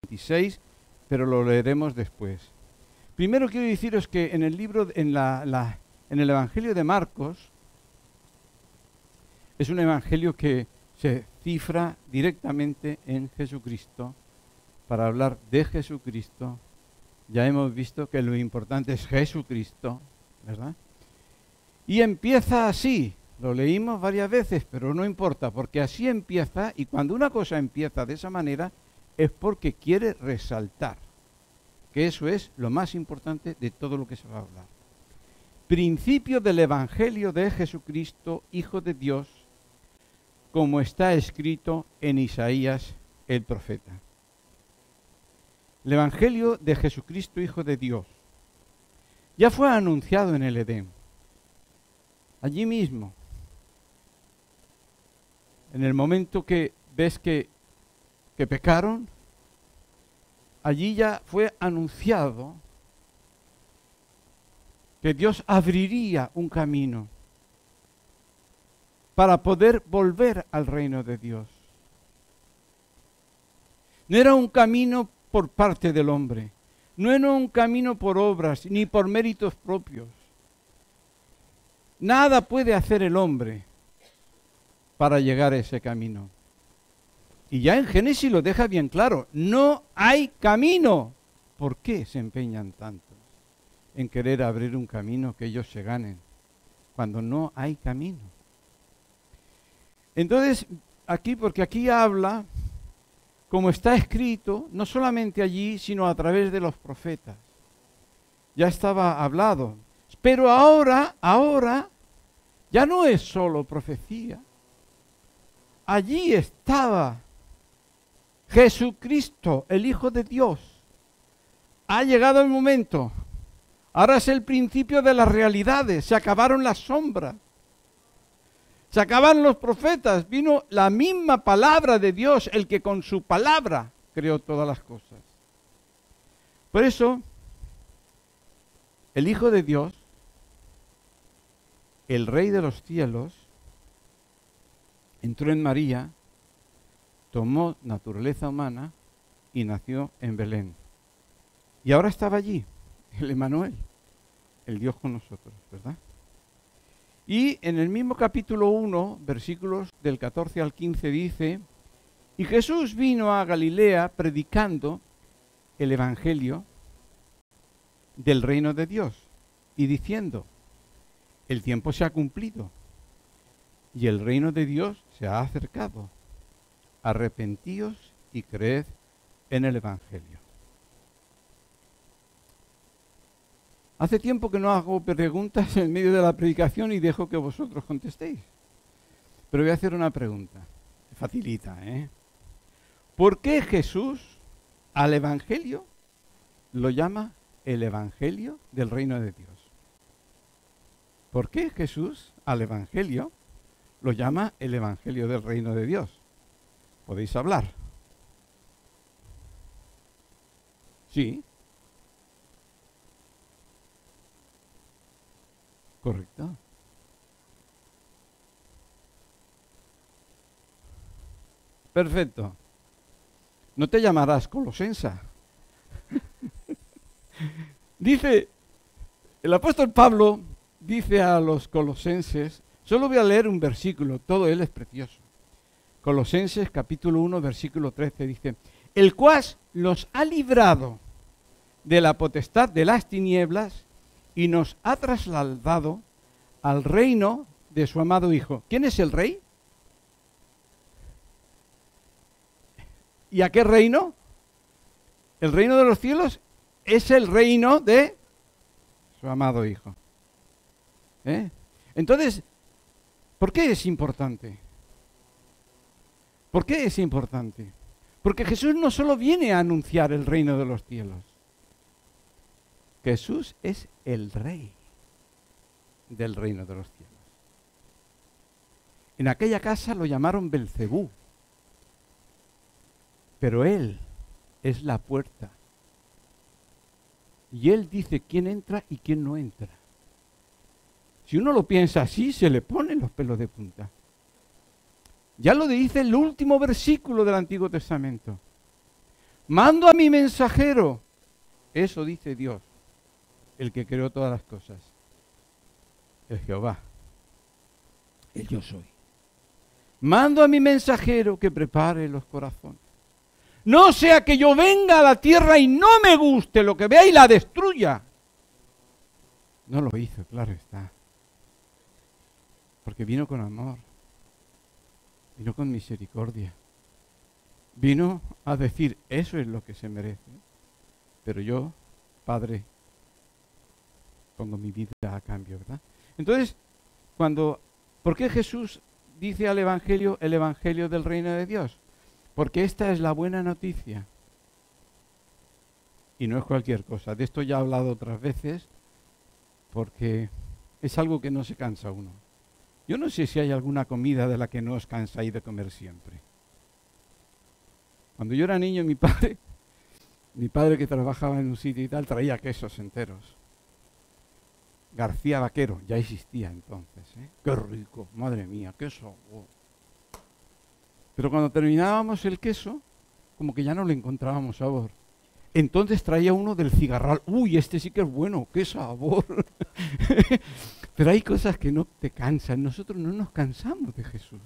26, pero lo leeremos después. Primero quiero deciros que en el libro, en el Evangelio de Marcos, es un evangelio que se cifra directamente en Jesucristo. Para hablar de Jesucristo, ya hemos visto que lo importante es Jesucristo, ¿verdad? Y empieza así, lo leímos varias veces, pero no importa, porque así empieza, y cuando una cosa empieza de esa manera, es porque quiere resaltar, que eso es lo más importante de todo lo que se va a hablar. Principio del Evangelio de Jesucristo, Hijo de Dios, como está escrito en Isaías el profeta. El Evangelio de Jesucristo, Hijo de Dios, ya fue anunciado en el Edén, allí mismo, en el momento que ves que pecaron, allí ya fue anunciado que Dios abriría un camino para poder volver al reino de Dios. No era un camino por parte del hombre, no era un camino por obras ni por méritos propios. Nada puede hacer el hombre para llegar a ese camino. Y ya en Génesis lo deja bien claro, no hay camino. ¿Por qué se empeñan tanto en querer abrir un camino que ellos se ganen, cuando no hay camino? Entonces, porque aquí habla, como está escrito, no solamente allí, sino a través de los profetas. Ya estaba hablado. Pero ahora, ya no es solo profecía. Allí estaba Jesucristo, el Hijo de Dios. Ha llegado el momento. Ahora es el principio de las realidades. Se acabaron las sombras. Se acabaron los profetas. Vino la misma palabra de Dios, el que con su palabra creó todas las cosas. Por eso, el Hijo de Dios, el Rey de los cielos, entró en María, tomó naturaleza humana y nació en Belén. Y ahora estaba allí, el Emmanuel, el Dios con nosotros, ¿verdad? Y en el mismo capítulo 1, versículos del 14 al 15 dice, y Jesús vino a Galilea predicando el Evangelio del reino de Dios y diciendo, el tiempo se ha cumplido y el reino de Dios se ha acercado. Arrepentíos y creed en el Evangelio. Hace tiempo que no hago preguntas en medio de la predicación y dejo que vosotros contestéis. Pero voy a hacer una pregunta. Facilita, ¿eh? ¿Por qué Jesús al Evangelio lo llama el Evangelio del reino de Dios? ¿Por qué Jesús al Evangelio lo llama el Evangelio del reino de Dios? ¿Podéis hablar? Sí. Correcto. Perfecto. No te llamarás Colosensa. Dice, el apóstol Pablo dice a los colosenses, solo voy a leer un versículo, todo él es precioso. Colosenses capítulo 1, versículo 13 dice, el cual los ha librado de la potestad de las tinieblas y nos ha trasladado al reino de su amado Hijo. ¿Quién es el rey? ¿Y a qué reino? El reino de los cielos es el reino de su amado Hijo. Entonces, ¿por qué es importante? ¿Por qué es importante? Porque Jesús no solo viene a anunciar el reino de los cielos. Jesús es el rey del reino de los cielos. En aquella casa lo llamaron Belcebú, pero Él es la puerta. Y Él dice quién entra y quién no entra. Si uno lo piensa así, se le ponen los pelos de punta. Ya lo dice el último versículo del Antiguo Testamento. Mando a mi mensajero. Eso dice Dios, el que creó todas las cosas. El Jehová, el yo soy. Mando a mi mensajero que prepare los corazones. No sea que yo venga a la tierra y no me guste lo que vea y la destruya. No lo hizo, claro está. Porque vino con amor. Vino con misericordia. Vino a decir, eso es lo que se merece. Pero yo, Padre, pongo mi vida a cambio, ¿verdad? Entonces, ¿por qué Jesús dice al Evangelio el Evangelio del Reino de Dios? Porque esta es la buena noticia. Y no es cualquier cosa. De esto ya he hablado otras veces, porque es algo que no se cansa uno. Yo no sé si hay alguna comida de la que no os cansáis de comer siempre. Cuando yo era niño, mi padre que trabajaba en un sitio y tal, traía quesos enteros. García Vaquero, ya existía entonces, ¿eh? ¡Qué rico! Madre mía, queso. Oh. Pero cuando terminábamos el queso, como que ya no le encontrábamos sabor. Entonces traía uno del cigarral. ¡Uy, este sí que es bueno! ¡Qué sabor! Pero hay cosas que no te cansan. Nosotros no nos cansamos de Jesús.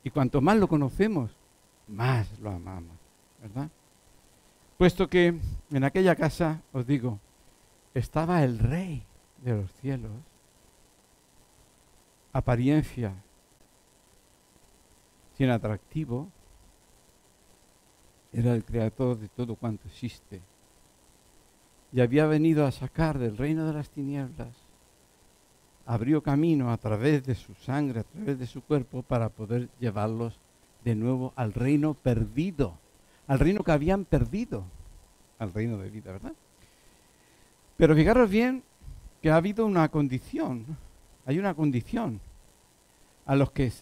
Y cuanto más lo conocemos, más lo amamos, ¿verdad? Puesto que en aquella casa, os digo, estaba el Rey de los cielos, apariencia sin atractivo, era el creador de todo cuanto existe, y había venido a sacar del reino de las tinieblas, abrió camino a través de su sangre, a través de su cuerpo, para poder llevarlos de nuevo al reino perdido, al reino que habían perdido, al reino de vida, ¿verdad? Pero fijaros bien que ha habido una condición, hay una condición, a los que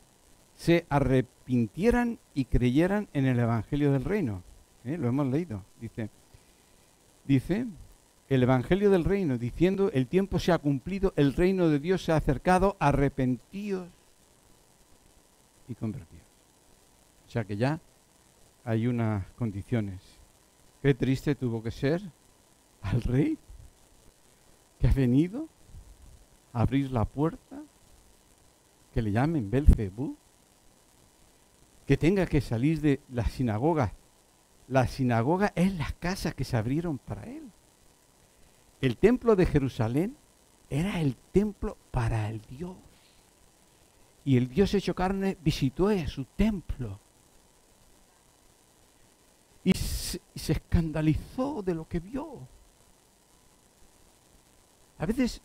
se arrepintieran y creyeran en el Evangelio del Reino. Lo hemos leído, dice el Evangelio del Reino, diciendo, el tiempo se ha cumplido, el reino de Dios se ha acercado, arrepentíos y convertíos. O sea que ya hay unas condiciones. Qué triste tuvo que ser al rey que ha venido a abrir la puerta, que le llamen Belcebú, que tenga que salir de la sinagoga. La sinagoga es las casas que se abrieron para él. El templo de Jerusalén era el templo para el Dios. Y el Dios hecho carne visitó a su templo. Y se escandalizó de lo que vio. A veces,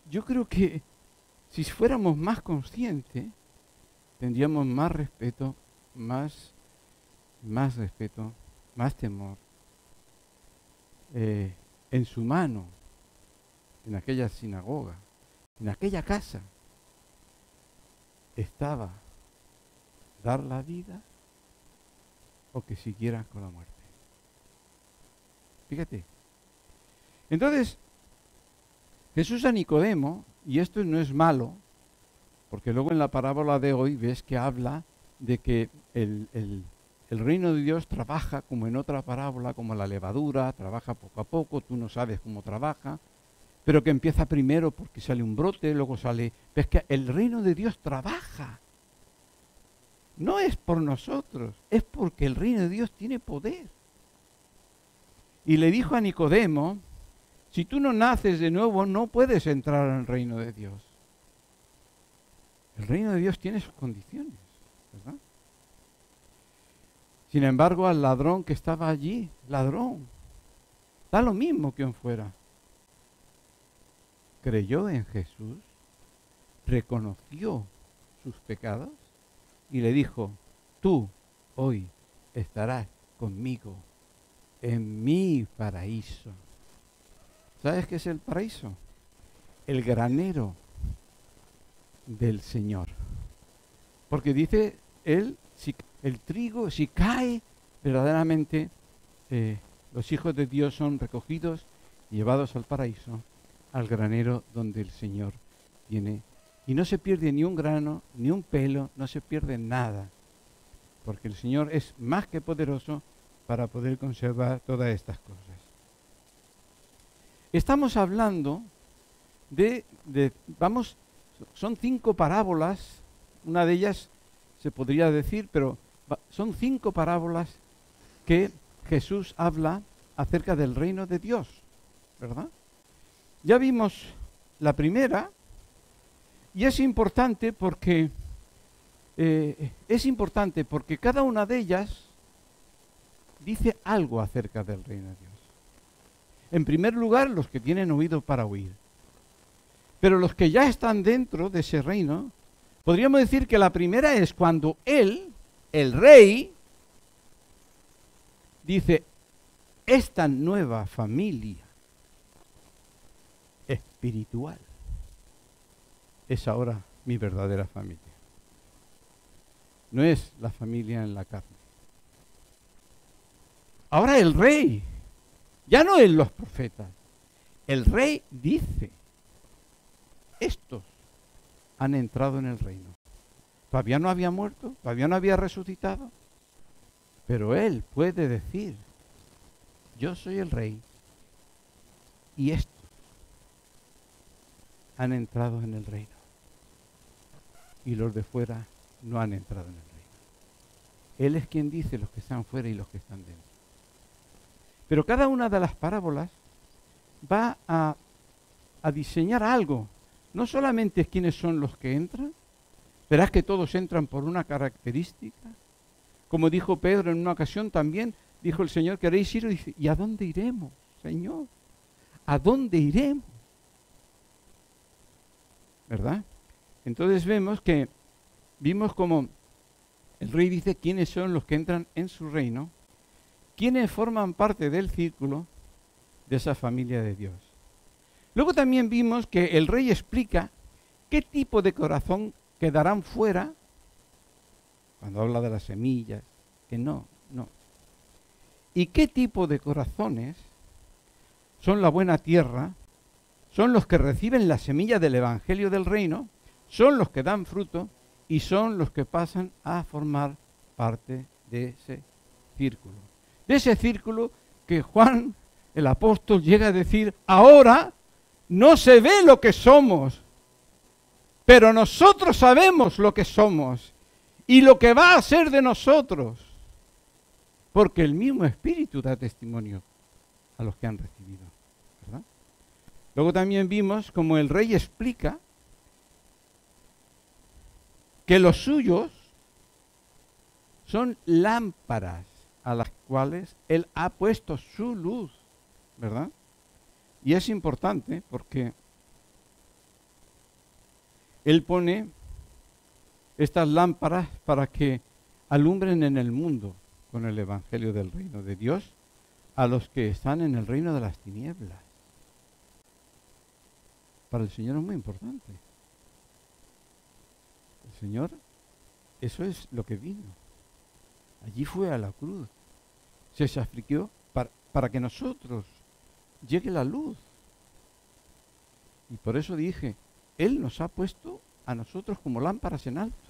yo creo que si fuéramos más conscientes, tendríamos más respeto, más respeto, más temor. En su mano, en aquella sinagoga, en aquella casa, estaba dar la vida o que siguiera con la muerte. Fíjate. Entonces, Jesús a Nicodemo, y esto no es malo, porque luego en la parábola de hoy ves que habla de que el reino de Dios trabaja como en otra parábola, como la levadura, trabaja poco a poco, tú no sabes cómo trabaja, pero que empieza primero porque sale un brote, luego sale... Ves que el reino de Dios trabaja. No es por nosotros, es porque el reino de Dios tiene poder. Y le dijo a Nicodemo, si tú no naces de nuevo, no puedes entrar en el reino de Dios. El reino de Dios tiene sus condiciones, ¿verdad? Sin embargo, al ladrón que estaba allí, ladrón, da lo mismo que fuera. Creyó en Jesús, reconoció sus pecados y le dijo, tú hoy estarás conmigo en mi paraíso. ¿Sabes qué es el paraíso? El granero del Señor. Porque dice él, si el trigo, si cae, verdaderamente los hijos de Dios son recogidos y llevados al paraíso, al granero donde el Señor tiene. Y no se pierde ni un grano, ni un pelo, no se pierde nada. porque el Señor es más que poderoso para poder conservar todas estas cosas. Estamos hablando son 5 parábolas, una de ellas se podría decir, pero son 5 parábolas que Jesús habla acerca del reino de Dios, ¿verdad? Ya vimos la primera, y es importante porque cada una de ellas dice algo acerca del reino de Dios. En primer lugar, los que tienen oído para oír. Pero los que ya están dentro de ese reino, podríamos decir que la primera es cuando Él, el Rey, dice, esta nueva familia espiritual es ahora mi verdadera familia. No es la familia en la carne. Ahora el Rey, ya no es los profetas, el Rey dice, estos han entrado en el reino. Todavía no había muerto, todavía no había resucitado, pero Él puede decir, yo soy el Rey y estos han entrado en el reino. Y los de fuera no han entrado en el reino. Él es quien dice los que están fuera y los que están dentro. Pero cada una de las parábolas va a diseñar algo. No solamente es quiénes son los que entran, verás que todos entran por una característica. Como dijo Pedro en una ocasión también, dijo el Señor, ¿queréis ir? Y dice, ¿y a dónde iremos, Señor? ¿A dónde iremos? ¿Verdad? Entonces vimos como el Rey dice quiénes son los que entran en su reino, quiénes forman parte del círculo de esa familia de Dios. Luego también vimos que el Rey explica qué tipo de corazón quedarán fuera, cuando habla de las semillas, que no. Y qué tipo de corazones son la buena tierra, son los que reciben la semilla del Evangelio del Reino, son los que dan fruto y son los que pasan a formar parte de ese círculo. De ese círculo que Juan, el apóstol, llega a decir, ahora no se ve lo que somos, pero nosotros sabemos lo que somos y lo que va a ser de nosotros, porque el mismo Espíritu da testimonio a los que han recibido, ¿verdad? Luego también vimos como el Rey explica que los suyos son lámparas a las cuales Él ha puesto su luz, ¿verdad? Y es importante porque Él pone estas lámparas para que alumbren en el mundo con el Evangelio del reino de Dios a los que están en el reino de las tinieblas. Para el Señor es muy importante. El Señor, eso es lo que vino. Allí fue a la cruz. Se sacrificó para que nosotros llegue la luz. Y por eso dije, Él nos ha puesto a nosotros como lámparas en alto.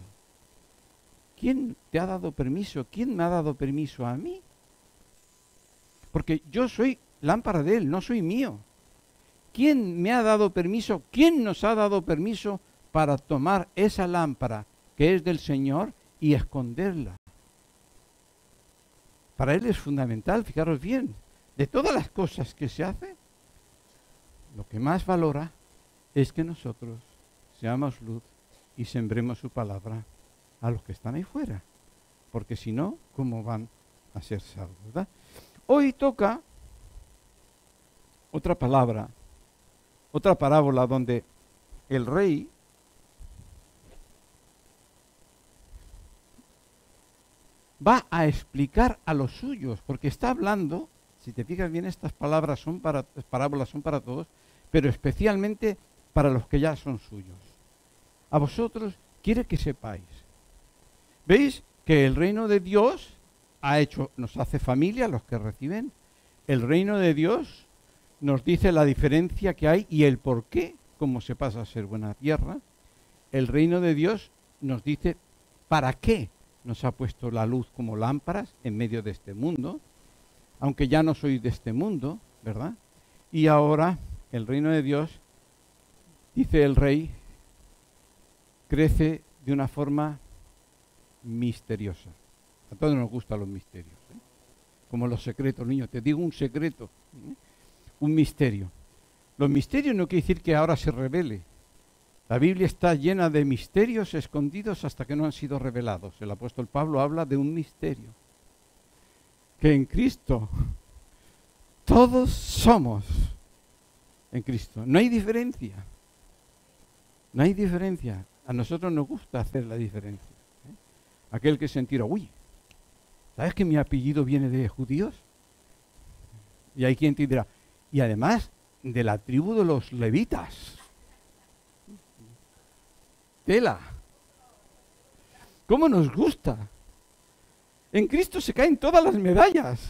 ¿Quién te ha dado permiso? ¿Quién me ha dado permiso a mí? Porque yo soy lámpara de Él, no soy mío. ¿Quién me ha dado permiso? ¿Quién nos ha dado permiso para tomar esa lámpara que es del Señor y esconderla? Para Él es fundamental, fijaros bien, de todas las cosas que se hacen, lo que más valora es que nosotros seamos luz y sembremos su palabra a los que están ahí fuera. Porque si no, ¿cómo van a ser salvos? ¿Verdad? Hoy toca otra palabra, otra parábola donde el Rey va a explicar a los suyos, porque está hablando, si te fijas bien, estas parábolas son para todos, pero especialmente para los que ya son suyos. A vosotros quiere que sepáis. ¿Veis? Que el reino de Dios nos hace familia, los que reciben. El reino de Dios nos dice la diferencia que hay y el por qué, cómo se pasa a ser buena tierra. El reino de Dios nos dice para qué nos ha puesto la luz como lámparas en medio de este mundo, aunque ya no soy de este mundo, ¿verdad? Y ahora el reino de Dios, dice el rey, crece de una forma misteriosa. A todos nos gustan los misterios, ¿eh? Como los secretos, niños. Te digo un secreto, ¿eh? Un misterio. Los misterios no quiere decir que ahora se revele. La Biblia está llena de misterios escondidos hasta que no han sido revelados. El apóstol Pablo habla de un misterio. Que en Cristo todos somos en Cristo. No hay diferencia. No hay diferencia. A nosotros nos gusta hacer la diferencia, ¿eh? Aquel que se entera, uy, ¿sabes que mi apellido viene de judíos? Y hay quien te dirá, y además de la tribu de los levitas. Tela. ¿Cómo nos gusta? En Cristo se caen todas las medallas.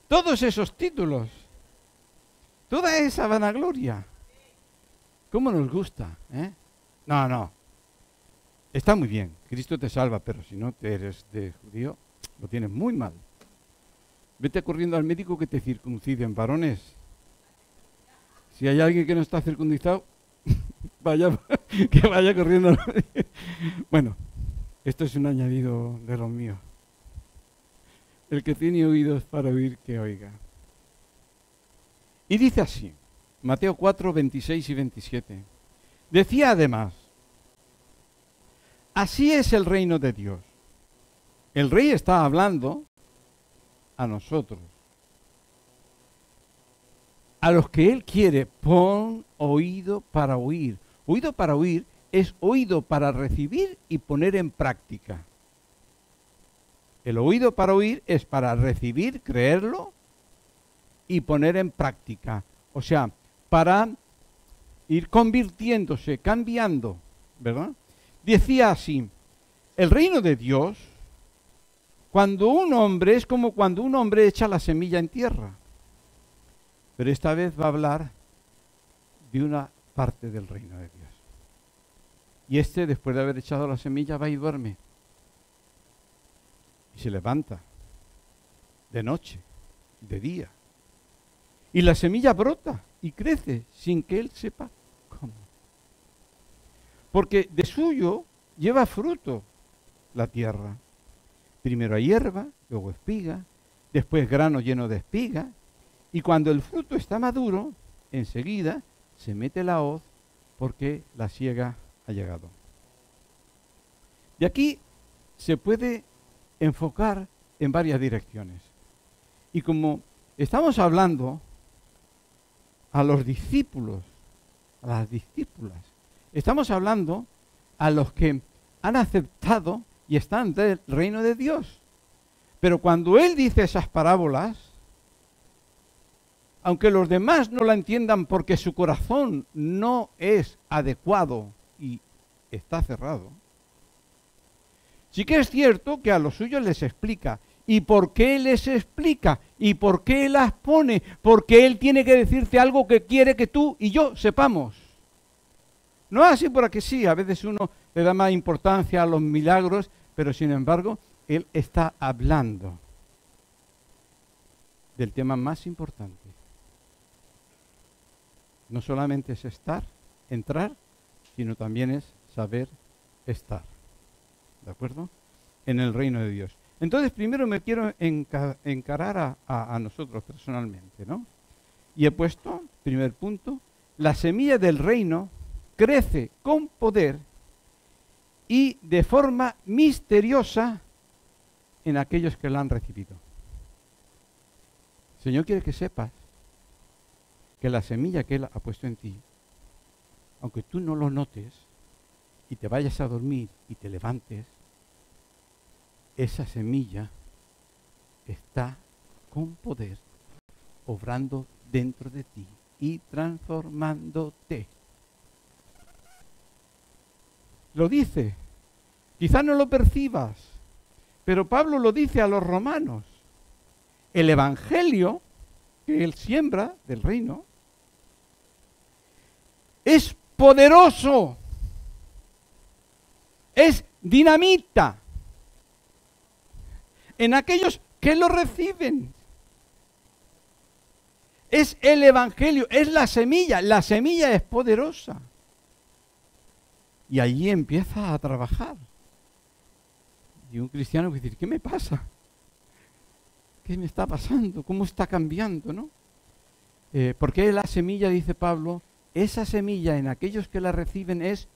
Todos esos títulos. Toda esa vanagloria. ¿Cómo nos gusta? ¿Eh? No. Está muy bien. Cristo te salva, pero si no te eres de judío, lo tienes muy mal. Vete corriendo al médico que te circunciden, varones. Si hay alguien que no está circuncidado, que vaya corriendo. Bueno, esto es un añadido de los míos. El que tiene oídos para oír, que oiga. Y dice así, Mateo 4, 26 y 27. Decía además, así es el reino de Dios. El rey está hablando a nosotros. A los que él quiere, pon oído para oír. Oído para oír es oído para recibir y poner en práctica. El oído para oír es para recibir, creerlo y poner en práctica. O sea, para ir convirtiéndose, cambiando, ¿verdad? Decía así, el reino de Dios, cuando un hombre, es como cuando un hombre echa la semilla en tierra. Pero esta vez va a hablar de una parte del reino de Dios. Y después de haber echado la semilla, va y duerme. Y se levanta, de noche, de día. Y la semilla brota y crece sin que él sepa cómo. Porque de suyo lleva fruto la tierra. Primero hay hierba, luego espiga, después grano lleno de espiga. Y cuando el fruto está maduro, enseguida se mete la hoz porque la siega ha llegado. De aquí se puede enfocar en varias direcciones. Y como estamos hablando a los discípulos, a las discípulas, estamos hablando a los que han aceptado y están del reino de Dios. Pero cuando Él dice esas parábolas, aunque los demás no la entiendan porque su corazón no es adecuado y está cerrado, sí que es cierto que a los suyos les explica. ¿Y por qué les explica? ¿Y por qué las pone? Porque Él tiene que decirte algo que quiere que tú y yo sepamos. No así por aquí sí, a veces uno le da más importancia a los milagros, pero sin embargo, Él está hablando del tema más importante. No solamente es entrar, sino también es saber estar. ¿De acuerdo? En el reino de Dios. Entonces, primero me quiero encarar a nosotros personalmente, ¿no? Y he puesto, primer punto, la semilla del reino crece con poder y de forma misteriosa en aquellos que la han recibido. El Señor quiere que sepas que la semilla que Él ha puesto en ti, aunque tú no lo notes y te vayas a dormir y te levantes, esa semilla está con poder obrando dentro de ti y transformándote. Lo dice, quizá no lo percibas, pero Pablo lo dice a los romanos. El evangelio que él siembra del reino es poderoso, es dinamita en aquellos que lo reciben. Es el Evangelio, es la semilla es poderosa. Y allí empieza a trabajar. Y un cristiano va a decir, ¿qué me pasa? ¿Qué me está pasando? ¿Cómo está cambiando, no? Porque la semilla, dice Pablo, esa semilla en aquellos que la reciben es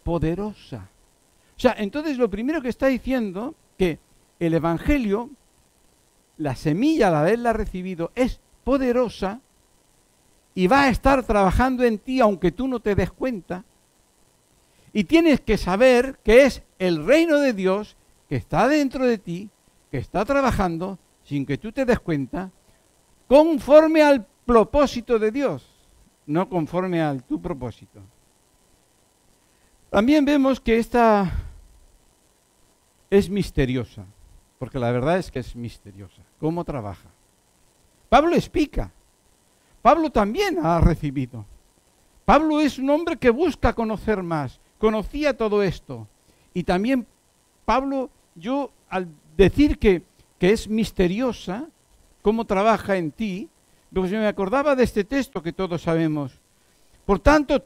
poderosa. O sea, entonces lo primero que está diciendo, que el Evangelio, la semilla al haberla recibido, es poderosa y va a estar trabajando en ti aunque tú no te des cuenta. Y tienes que saber que es el reino de Dios que está dentro de ti, que está trabajando sin que tú te des cuenta, conforme al propósito de Dios, no conforme a tu propósito. También vemos que esta es misteriosa, porque la verdad es que es misteriosa. ¿Cómo trabaja? Pablo explica. Pablo también ha recibido. Pablo es un hombre que busca conocer más. Conocía todo esto. Y también Pablo, yo al decir que es misteriosa, cómo trabaja en ti, pues me acordaba de este texto que todos sabemos. Por tanto,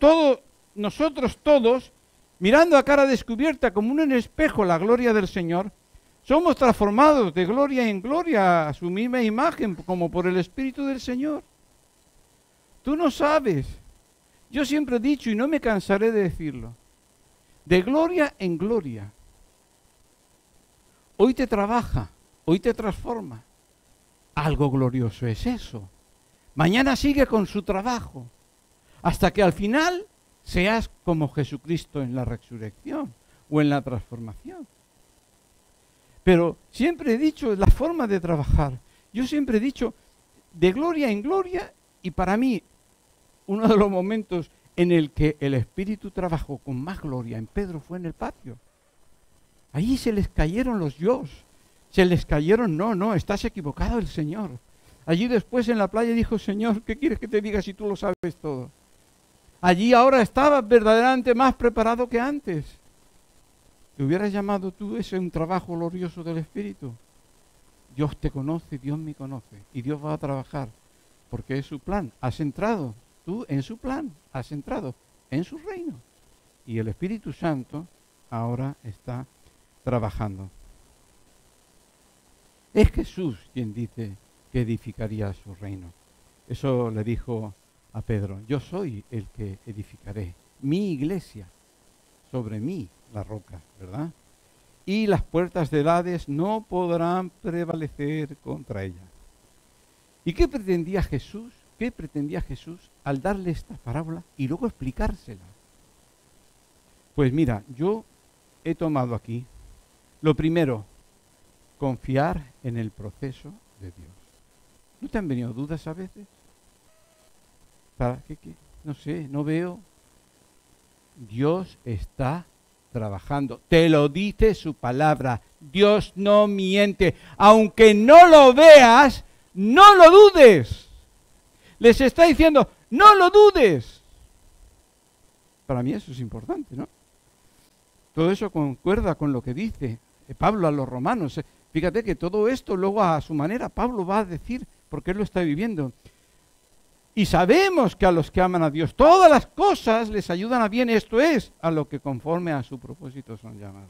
nosotros todos, mirando a cara descubierta como en un espejo la gloria del Señor, somos transformados de gloria en gloria a su misma imagen, como por el Espíritu del Señor. Tú no sabes. Yo siempre he dicho, y no me cansaré de decirlo, de gloria en gloria. Hoy te trabaja, hoy te transforma. Algo glorioso es eso. Mañana sigue con su trabajo, hasta que al final seas como Jesucristo en la resurrección o en la transformación. Pero siempre he dicho la forma de trabajar. Yo siempre he dicho de gloria en gloria, y para mí uno de los momentos en el que el Espíritu trabajó con más gloria en Pedro fue en el patio. Allí se les cayeron los yos, se les cayeron, no, estás equivocado el Señor. Allí después en la playa dijo, Señor, ¿qué quieres que te diga si tú lo sabes todo? Allí ahora estaba verdaderamente más preparado que antes. ¿Te hubieras llamado tú ese un trabajo glorioso del Espíritu? Dios te conoce, Dios me conoce, y Dios va a trabajar, porque es su plan. Has entrado tú en su plan, has entrado en su reino. Y el Espíritu Santo ahora está trabajando. Es Jesús quien dice que edificaría su reino. Eso le dijo a Pedro, yo soy el que edificaré mi iglesia, sobre mí la roca, ¿verdad? Y las puertas del Hades no podrán prevalecer contra ella. ¿Y qué pretendía Jesús? ¿Qué pretendía Jesús al darle esta parábola y luego explicársela? Pues mira, yo he tomado aquí, lo primero, confiar en el proceso de Dios. ¿No te han venido dudas a veces? ¿Para qué? No sé, no veo. Dios está trabajando. Te lo dice su palabra. Dios no miente. Aunque no lo veas, no lo dudes. Les está diciendo, no lo dudes. Para mí eso es importante, ¿no? Todo eso concuerda con lo que dice Pablo a los romanos. Fíjate que todo esto luego a su manera Pablo va a decir, porque él lo está viviendo. Y sabemos que a los que aman a Dios, todas las cosas les ayudan a bien, esto es, a lo que conforme a su propósito son llamados.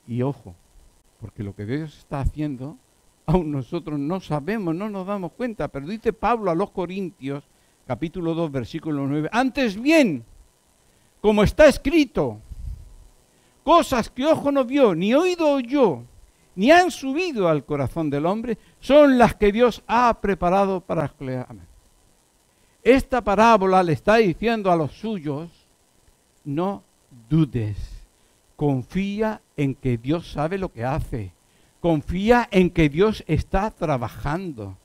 Y ojo, porque lo que Dios está haciendo, aún nosotros no sabemos, no nos damos cuenta, pero dice Pablo a los Corintios, capítulo 2, versículo 9, antes bien, como está escrito, cosas que ojo no vio, ni oído oyó, ni han subido al corazón del hombre, son las que Dios ha preparado para los que le aman. Esta parábola le está diciendo a los suyos, no dudes, confía en que Dios sabe lo que hace, confía en que Dios está trabajando.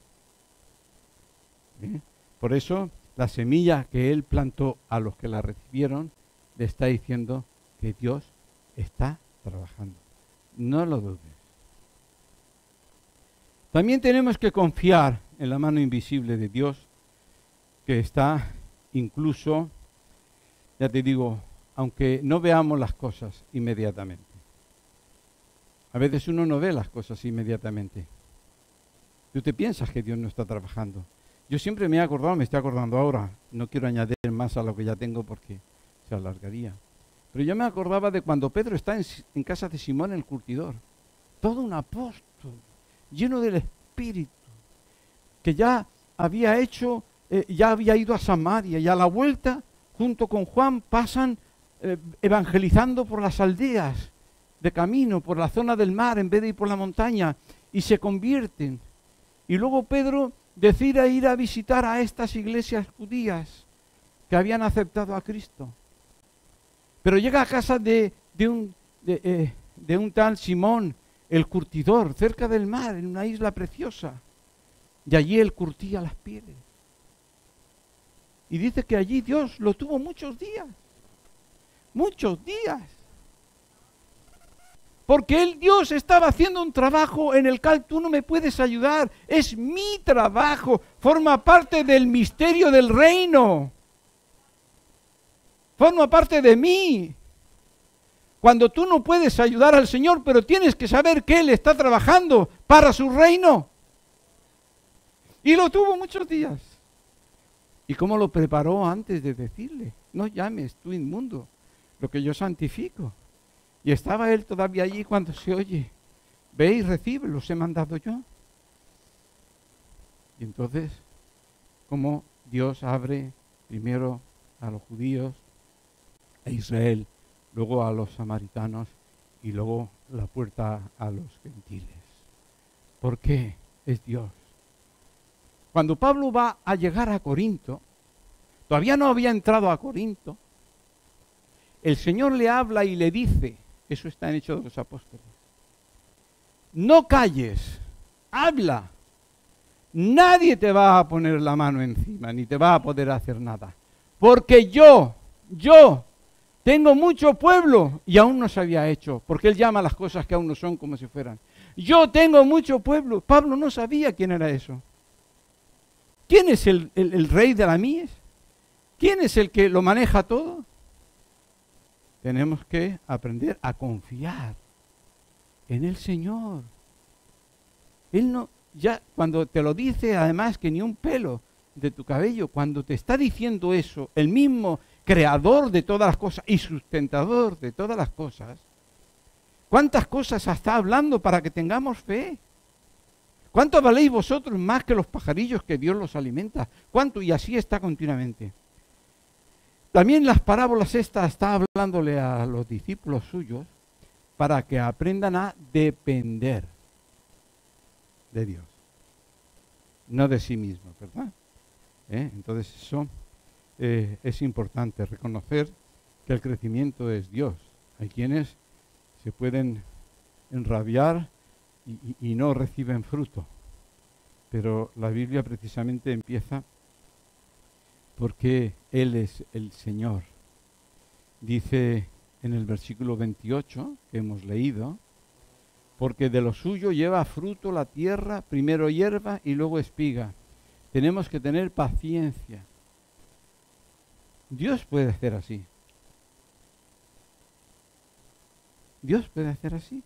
¿Bien? Por eso, la semilla que Él plantó a los que la recibieron, le está diciendo que Dios está trabajando. No lo dudes. También tenemos que confiar en la mano invisible de Dios, que está incluso, ya te digo, aunque no veamos las cosas inmediatamente. A veces uno no ve las cosas inmediatamente. Tú te piensas que Dios no está trabajando. Yo siempre me he acordado, me estoy acordando ahora, no quiero añadir más a lo que ya tengo porque se alargaría. Pero yo me acordaba de cuando Pedro está en casa de Simón el curtidor. Todo un apóstol, lleno del Espíritu, que ya había hecho, ya había ido a Samaria y a la vuelta, junto con Juan, pasan evangelizando por las aldeas de camino, por la zona del mar, en vez de ir por la montaña, y se convierten. Y luego Pedro decide ir a visitar a estas iglesias judías que habían aceptado a Cristo. Pero llega a casa de un tal Simón, el curtidor, cerca del mar, en una isla preciosa. Y allí él curtía las pieles. Y dice que allí Dios lo tuvo muchos días. Muchos días. Porque Dios estaba haciendo un trabajo en el cual tú no me puedes ayudar. Es mi trabajo. Forma parte del misterio del reino. Forma parte de mí. Cuando tú no puedes ayudar al Señor, pero tienes que saber que Él está trabajando para su reino. Y lo tuvo muchos días. ¿Y cómo lo preparó antes de decirle? No llames tú inmundo lo que yo santifico. Y estaba él todavía allí cuando se oye, ve y recibe, los he mandado yo. Y entonces, como Dios abre primero a los judíos, a Israel, luego a los samaritanos y luego la puerta a los gentiles. ¿Por qué? Es Dios. Cuando Pablo va a llegar a Corinto, todavía no había entrado a Corinto, el Señor le habla y le dice, eso está en Hechos de los Apóstoles, no calles, habla. Nadie te va a poner la mano encima, ni te va a poder hacer nada. Porque yo tengo mucho pueblo y aún no se había hecho, porque él llama las cosas que aún no son como si fueran. Yo tengo mucho pueblo. Pablo no sabía quién era eso. ¿Quién es el rey de la mies? ¿Quién es el que lo maneja todo? Tenemos que aprender a confiar en el Señor. Él no, ya cuando te lo dice, además que ni un pelo de tu cabello, cuando te está diciendo eso, el mismo creador de todas las cosas y sustentador de todas las cosas, ¿cuántas cosas está hablando para que tengamos fe? ¿Cuánto valéis vosotros más que los pajarillos que Dios los alimenta? ¿Cuánto? Y así está continuamente. También las parábolas estas está hablándole a los discípulos suyos para que aprendan a depender de Dios, no de sí mismos, ¿verdad? Entonces eso es importante, reconocer que el crecimiento es Dios. Hay quienes se pueden enrabiar y no reciben fruto, pero la Biblia precisamente empieza porque Él es el Señor. Dice en el versículo 28 que hemos leído, porque de lo suyo lleva fruto la tierra, primero hierba y luego espiga. Tenemos que tener paciencia. Dios puede hacer así. Dios puede hacer así,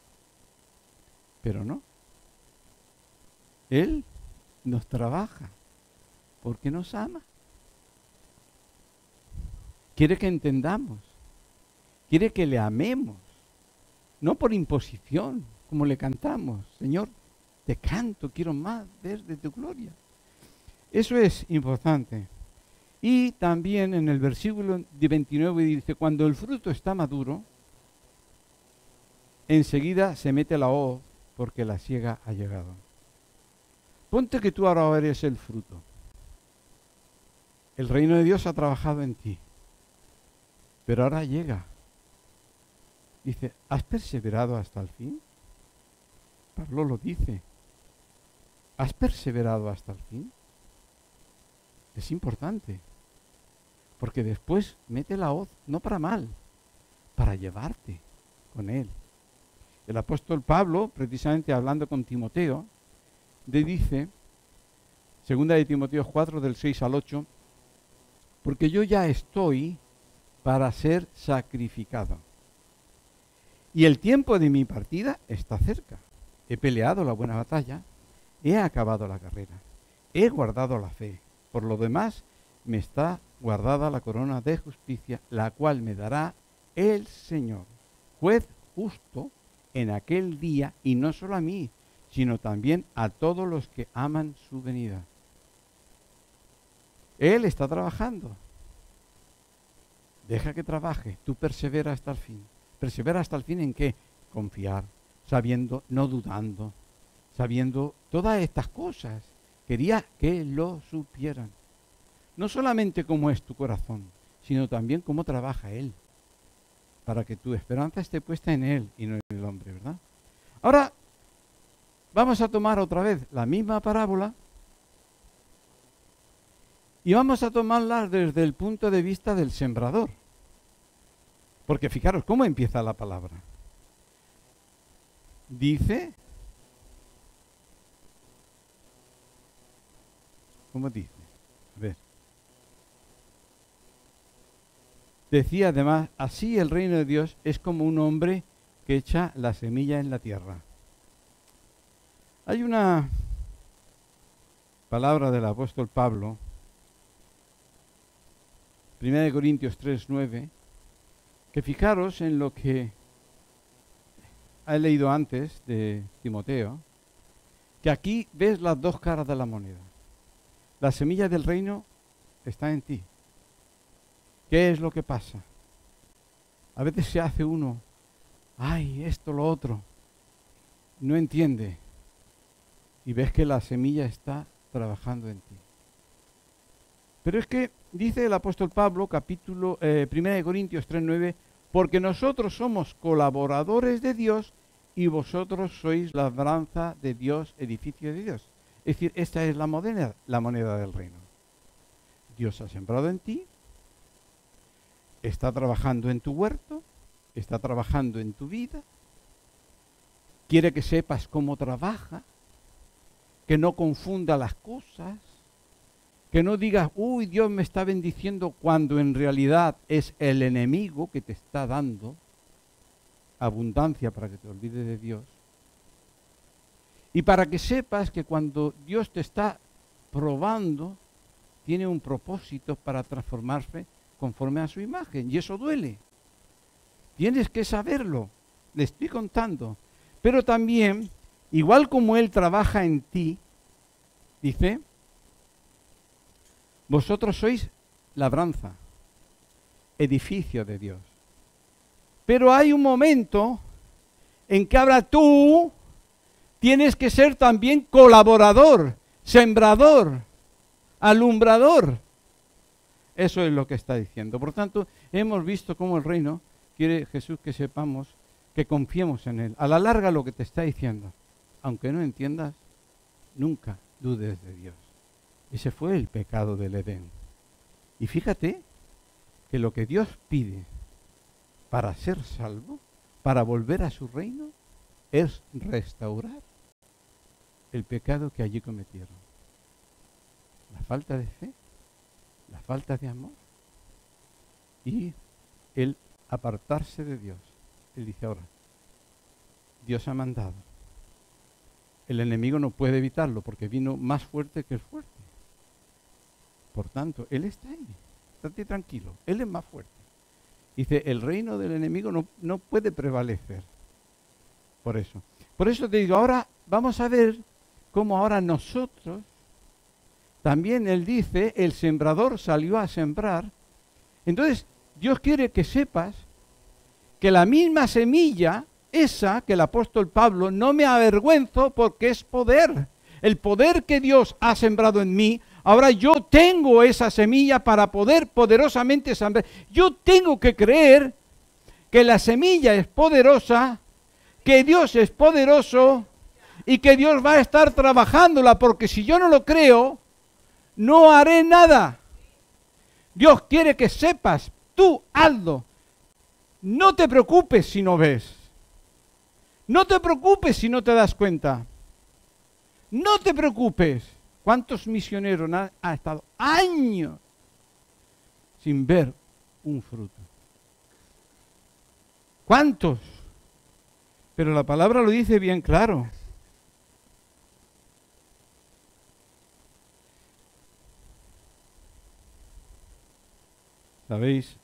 pero no. Él nos trabaja porque nos ama. Quiere que entendamos, quiere que le amemos, no por imposición, como le cantamos. Señor, te canto, quiero más ver de tu gloria. Eso es importante. Y también en el versículo 29 dice, cuando el fruto está maduro, enseguida se mete la hoz porque la siega ha llegado. Ponte que tú ahora eres el fruto. El reino de Dios ha trabajado en ti. Pero ahora llega. Dice, ¿has perseverado hasta el fin? Pablo lo dice. ¿Has perseverado hasta el fin? Es importante. Porque después mete la hoz, no para mal, para llevarte con él. El apóstol Pablo, precisamente hablando con Timoteo, le dice, 2 de Timoteo 4, del 6 al 8, porque yo ya estoy para ser sacrificado. Y el tiempo de mi partida está cerca. He peleado la buena batalla, he acabado la carrera, he guardado la fe. Por lo demás, me está guardada la corona de justicia, la cual me dará el Señor, juez justo, en aquel día, y no solo a mí, sino también a todos los que aman su venida. Él está trabajando. Deja que trabaje, tú persevera hasta el fin. ¿Persevera hasta el fin en qué? Confiar, sabiendo, no dudando, sabiendo todas estas cosas. Quería que lo supieran. No solamente cómo es tu corazón, sino también cómo trabaja Él, para que tu esperanza esté puesta en Él y no en el hombre, ¿verdad? Ahora, vamos a tomar otra vez la misma parábola y vamos a tomarla desde el punto de vista del sembrador. Porque fijaros cómo empieza la palabra. Dice, ¿cómo dice? A ver. Decía además, así el reino de Dios es como un hombre que echa la semilla en la tierra. Hay una palabra del apóstol Pablo, 1 Corintios 3:9, que fijaros en lo que he leído antes de Timoteo, que aquí ves las dos caras de la moneda. La semilla del reino está en ti. ¿Qué es lo que pasa? A veces se hace uno, ay, esto, lo otro, no entiende, y ves que la semilla está trabajando en ti. Pero es que dice el apóstol Pablo, 1 Corintios 3:9, porque nosotros somos colaboradores de Dios y vosotros sois la labranza de Dios, edificio de Dios. Es decir, esta es la moneda del reino. Dios ha sembrado en ti, está trabajando en tu huerto, está trabajando en tu vida, quiere que sepas cómo trabaja, que no confunda las cosas, que no digas, uy, Dios me está bendiciendo, cuando en realidad es el enemigo que te está dando abundancia para que te olvides de Dios. Y para que sepas que cuando Dios te está probando, tiene un propósito para transformarse conforme a su imagen, y eso duele. Tienes que saberlo, le estoy contando. Pero también, igual como Él trabaja en ti, dice, vosotros sois labranza, edificio de Dios. Pero hay un momento en que ahora tú tienes que ser también colaborador, sembrador, alumbrador. Eso es lo que está diciendo. Por tanto, hemos visto cómo el reino quiere Jesús que sepamos, que confiemos en Él. A la larga lo que te está diciendo, aunque no entiendas, nunca dudes de Dios. Ese fue el pecado del Edén. Y fíjate que lo que Dios pide para ser salvo, para volver a su reino, es restaurar el pecado que allí cometieron. La falta de fe, la falta de amor y el apartarse de Dios. Él dice ahora, Dios ha mandado. El enemigo no puede evitarlo porque vino más fuerte que el fuerte. Por tanto, Él está ahí. Estate tranquilo, Él es más fuerte. Dice, el reino del enemigo no puede prevalecer. Por eso te digo, ahora vamos a ver cómo ahora nosotros, también Él dice, el sembrador salió a sembrar. Entonces, Dios quiere que sepas que la misma semilla, esa que el apóstol Pablo, no me avergüenzo porque es poder. El poder que Dios ha sembrado en mí, ahora yo tengo esa semilla para poder poderosamente sembrar. Yo tengo que creer que la semilla es poderosa, que Dios es poderoso y que Dios va a estar trabajándola, porque si yo no lo creo, no haré nada. Dios quiere que sepas, tú hazlo. No te preocupes si no ves. No te preocupes si no te das cuenta. No te preocupes. ¿Cuántos misioneros han estado años sin ver un fruto? ¿Cuántos? Pero la palabra lo dice bien claro. ¿Sabéis?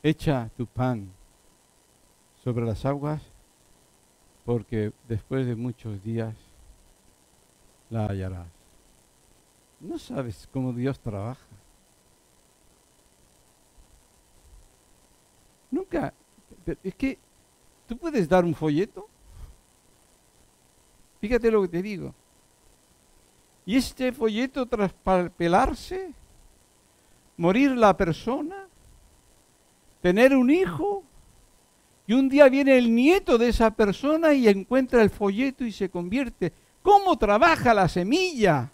Echa tu pan sobre las aguas, porque después de muchos días la hallarás. No sabes cómo Dios trabaja. Nunca. Es que tú puedes dar un folleto. Fíjate lo que te digo. Y este folleto, tras pelarse, morir la persona, tener un hijo, y un día viene el nieto de esa persona y encuentra el folleto y se convierte. ¿Cómo trabaja la semilla?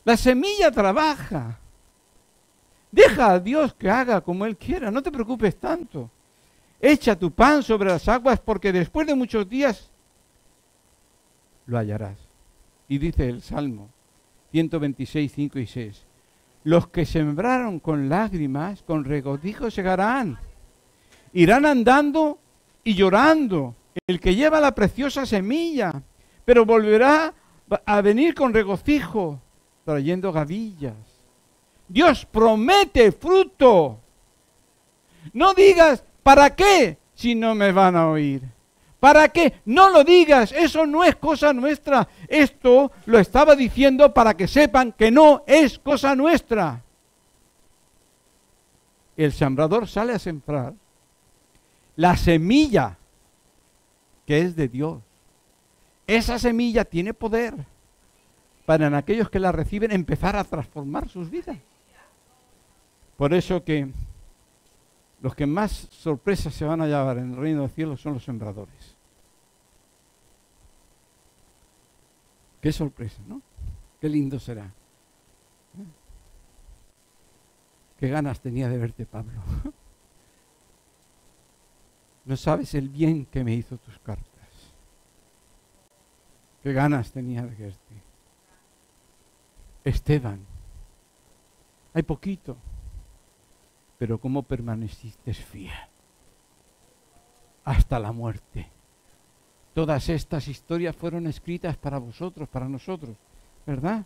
La semilla trabaja. Deja a Dios que haga como Él quiera, no te preocupes tanto. Echa tu pan sobre las aguas, porque después de muchos días lo hallarás. Y dice el Salmo 126, 5 y 6. Los que sembraron con lágrimas, con regocijo segarán. Irán andando y llorando, el que lleva la preciosa semilla, pero volverá a venir con regocijo, trayendo gavillas. Dios promete fruto. No digas, ¿para qué? Si no me van a oír. ¿Para qué? No lo digas, eso no es cosa nuestra. Esto lo estaba diciendo para que sepan que no es cosa nuestra. El sembrador sale a sembrar la semilla que es de Dios. Esa semilla tiene poder para en aquellos que la reciben empezar a transformar sus vidas. Por eso que los que más sorpresas se van a llevar en el reino del cielo son los sembradores. Qué sorpresa, ¿no? Qué lindo será. Qué ganas tenía de verte, Pablo. No sabes el bien que me hizo tus cartas. Qué ganas tenía de verte. Esteban, hay poquito, pero cómo permaneciste fiel hasta la muerte. Todas estas historias fueron escritas para vosotros, para nosotros, ¿verdad?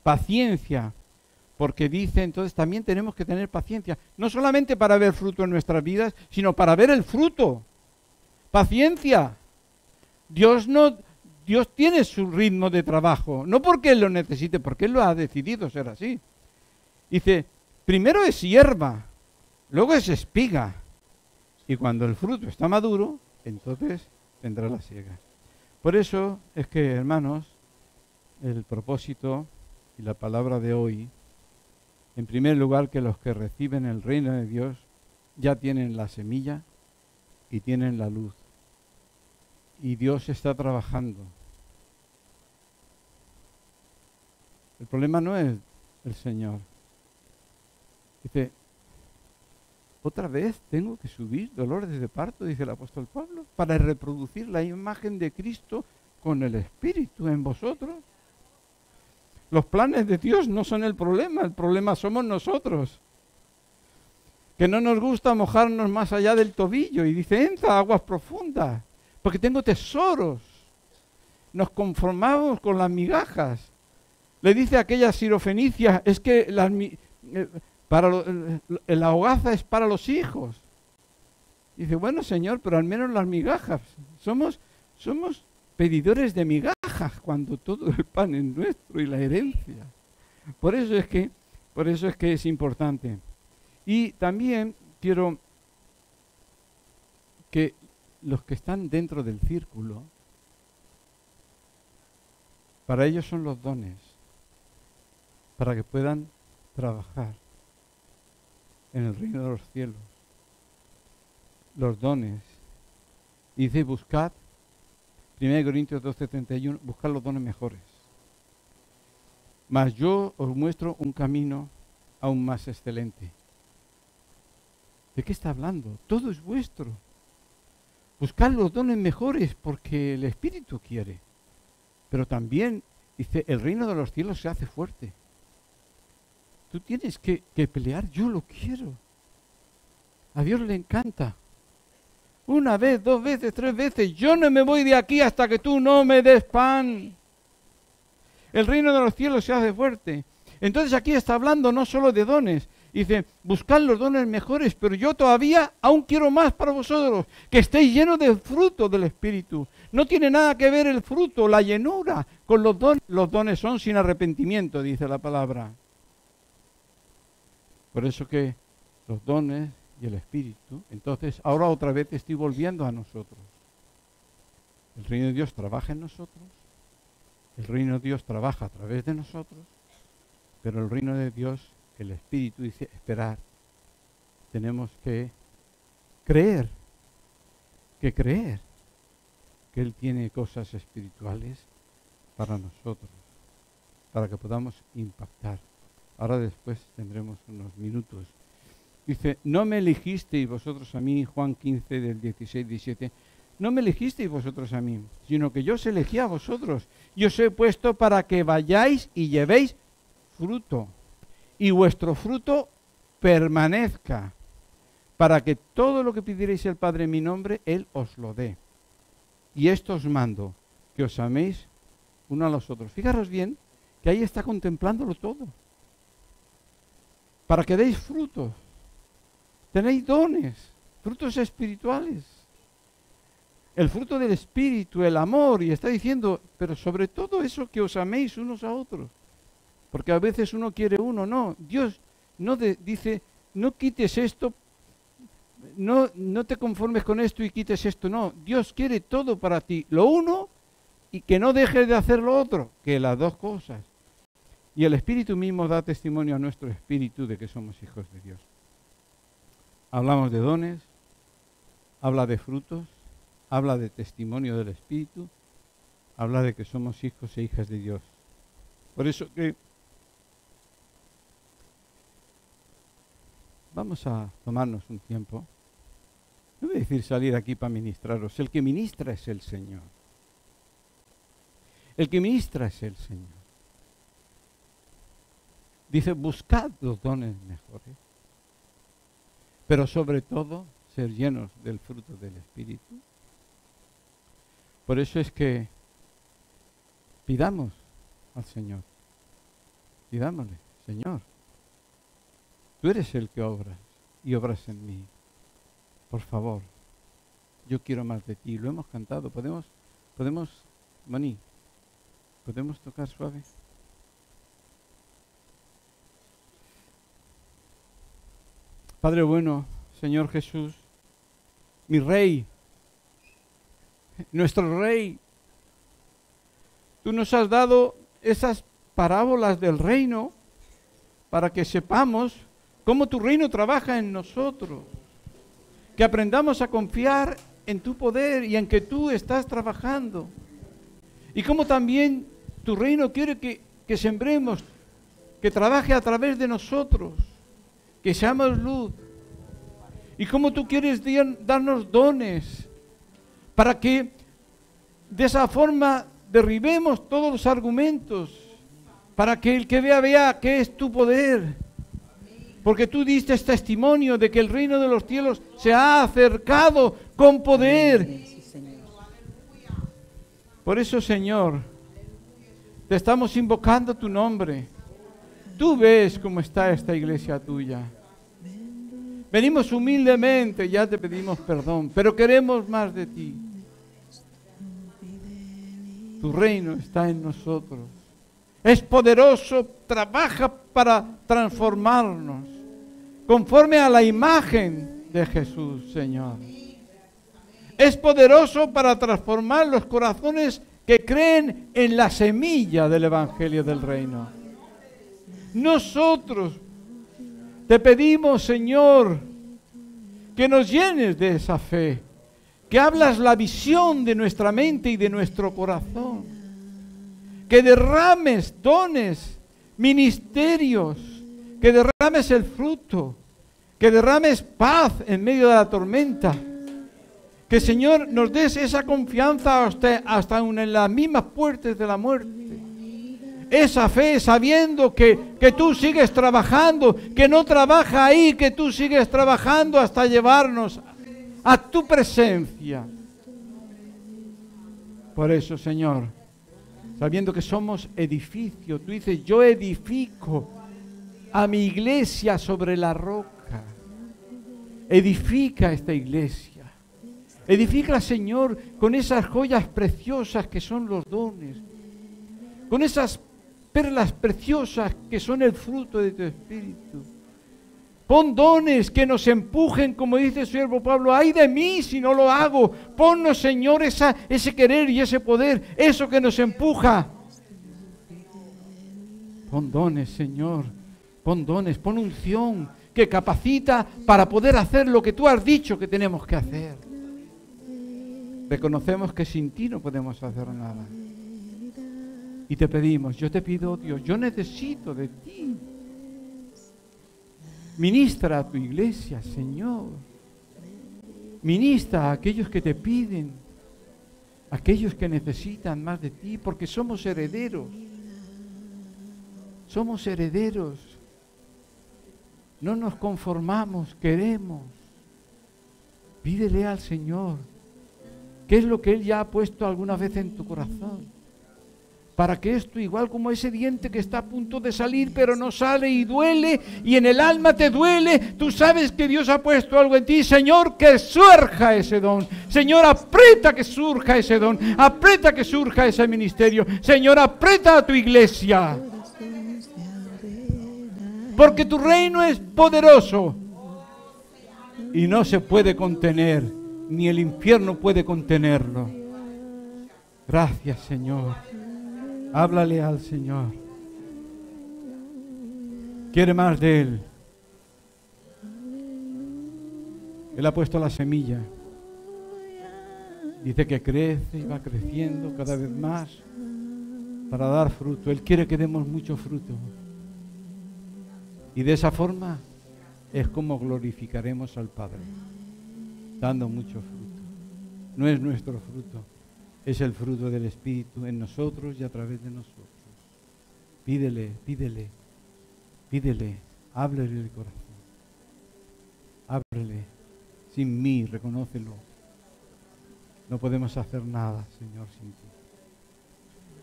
Paciencia, porque dice, entonces también tenemos que tener paciencia, no solamente para ver fruto en nuestras vidas, sino para ver el fruto. Paciencia. Dios tiene su ritmo de trabajo, no porque Él lo necesite, porque Él lo ha decidido ser así. Dice, primero es hierba, luego es espiga, y cuando el fruto está maduro, entonces tendrá la siega. Por eso es que, hermanos, el propósito y la palabra de hoy, en primer lugar, que los que reciben el reino de Dios ya tienen la semilla y tienen la luz. Y Dios está trabajando. El problema no es el Señor. Dice, otra vez tengo que subir dolores de parto, dice el apóstol Pablo, para reproducir la imagen de Cristo con el Espíritu en vosotros. Los planes de Dios no son el problema somos nosotros. Que no nos gusta mojarnos más allá del tobillo y dice, entra a aguas profundas, porque tengo tesoros. Nos conformamos con las migajas. Le dice a aquella sirofenicia, es que la hogaza es para los hijos. Dice, bueno, Señor, pero al menos las migajas. Somos pedidores de migajas cuando todo el pan es nuestro y la herencia. Por eso es que es importante. Y también quiero que los que están dentro del círculo, para ellos son los dones, para que puedan trabajar en el reino de los cielos. Los dones. Dice, buscad, 1 Corintios 12:31, buscad los dones mejores. Mas yo os muestro un camino aún más excelente. ¿De qué está hablando? Todo es vuestro. Buscad los dones mejores porque el Espíritu quiere. Pero también, dice, el reino de los cielos se hace fuerte. tú tienes que pelear, yo lo quiero. A Dios le encanta. Una vez, 2 veces, 3 veces, yo no me voy de aquí hasta que tú no me des pan. El reino de los cielos se hace fuerte. Entonces aquí está hablando no solo de dones. Dice, buscad los dones mejores, pero yo todavía aún quiero más para vosotros, que estéis llenos del fruto del Espíritu. No tiene nada que ver el fruto, la llenura, con los dones. Los dones son sin arrepentimiento, dice la palabra. Por eso que los dones y el Espíritu, entonces ahora otra vez estoy volviendo a nosotros. El reino de Dios trabaja en nosotros, el reino de Dios trabaja a través de nosotros, pero el reino de Dios, el Espíritu dice, esperar. Tenemos que creer que Él tiene cosas espirituales para nosotros, para que podamos impactar. Ahora después tendremos unos minutos. Dice, no me elegisteis vosotros a mí, Juan 15 del 16-17, no me elegisteis vosotros a mí, sino que yo os elegí a vosotros y os he puesto para que vayáis y llevéis fruto, y vuestro fruto permanezca, para que todo lo que pidierais al Padre en mi nombre, Él os lo dé. Y esto os mando, que os améis uno a los otros. Fijaros bien, que ahí está contemplándolo todo. Para que deis frutos. Tenéis dones, frutos espirituales. El fruto del Espíritu, el amor, y está diciendo, pero sobre todo eso, que os améis unos a otros. Porque a veces uno quiere uno, no. Dios no dice, no quites esto, no te conformes con esto y quites esto, no. Dios quiere todo para ti, lo uno, y que no dejes de hacer lo otro, que las dos cosas. Y el Espíritu mismo da testimonio a nuestro espíritu de que somos hijos de Dios. Hablamos de dones, habla de frutos, habla de testimonio del Espíritu, habla de que somos hijos e hijas de Dios. Por eso que vamos a tomarnos un tiempo. No voy a decir salir aquí para ministraros. El que ministra es el Señor. El que ministra es el Señor. Dice, buscad los dones mejores, pero sobre todo ser llenos del fruto del Espíritu. Por eso es que pidamos al Señor, pidámosle, Señor, tú eres el que obras y obras en mí. Por favor, yo quiero más de ti. Lo hemos cantado. ¿Podemos, Moni, podemos tocar suave? Padre bueno, Señor Jesús, mi Rey, nuestro Rey, tú nos has dado esas parábolas del reino para que sepamos cómo tu reino trabaja en nosotros, que aprendamos a confiar en tu poder y en que tú estás trabajando, y cómo también tu reino quiere que sembremos, que trabaje a través de nosotros, que seamos luz, y cómo tú quieres darnos dones para que de esa forma derribemos todos los argumentos, para que el que vea que es tu poder, porque tú diste testimonio de que el reino de los cielos se ha acercado con poder. Por eso, Señor, te estamos invocando tu nombre. Tú ves cómo está esta iglesia tuya. Venimos humildemente, ya te pedimos perdón, pero queremos más de ti. Tu reino está en nosotros. Es poderoso, trabaja para transformarnos conforme a la imagen de Jesús, Señor. Es poderoso para transformar los corazones que creen en la semilla del Evangelio del Reino. Nosotros te pedimos, Señor, que nos llenes de esa fe, que hablas la visión de nuestra mente y de nuestro corazón, que derrames dones, ministerios, que derrames el fruto, que derrames paz en medio de la tormenta, que, Señor, nos des esa confianza hasta aún en las mismas puertas de la muerte, esa fe sabiendo que tú sigues trabajando, que no trabaja ahí, que tú sigues trabajando hasta llevarnos a tu presencia. Por eso, Señor, sabiendo que somos edificio, tú dices, yo edifico a mi iglesia sobre la roca. Edifica esta iglesia. Edifícala, Señor, con esas joyas preciosas que son los dones, con esas perlas preciosas que son el fruto de tu Espíritu. Pon dones que nos empujen, como dice el siervo Pablo, ay de mí si no lo hago. Ponnos, Señor, ese querer y ese poder, eso que nos empuja. Pon dones, Señor, pon dones, pon unción que capacita para poder hacer lo que tú has dicho que tenemos que hacer. Reconocemos que sin ti no podemos hacer nada. Y te pedimos, yo te pido, Dios, yo necesito de ti. Ministra a tu iglesia, Señor. Ministra a aquellos que te piden, a aquellos que necesitan más de ti, porque somos herederos. Somos herederos. No nos conformamos, queremos. Pídele al Señor qué es lo que Él ya ha puesto alguna vez en tu corazón. Para que esto, igual como ese diente que está a punto de salir, pero no sale y duele, y en el alma te duele, tú sabes que Dios ha puesto algo en ti. Señor, que surja ese don. Señor, aprieta que surja ese don. Aprieta que surja ese ministerio. Señor, aprieta a tu iglesia. Porque tu reino es poderoso y no se puede contener, ni el infierno puede contenerlo. Gracias, Señor. Háblale al Señor. Quiere más de Él. Él ha puesto la semilla. Dice que crece y va creciendo cada vez más para dar fruto. Él quiere que demos mucho fruto. Y de esa forma es como glorificaremos al Padre, dando mucho fruto. No es nuestro fruto, es el fruto del Espíritu en nosotros y a través de nosotros. Pídele, pídele, pídele, háblele el corazón. Ábrele, sin mí, reconócelo. No podemos hacer nada, Señor, sin ti.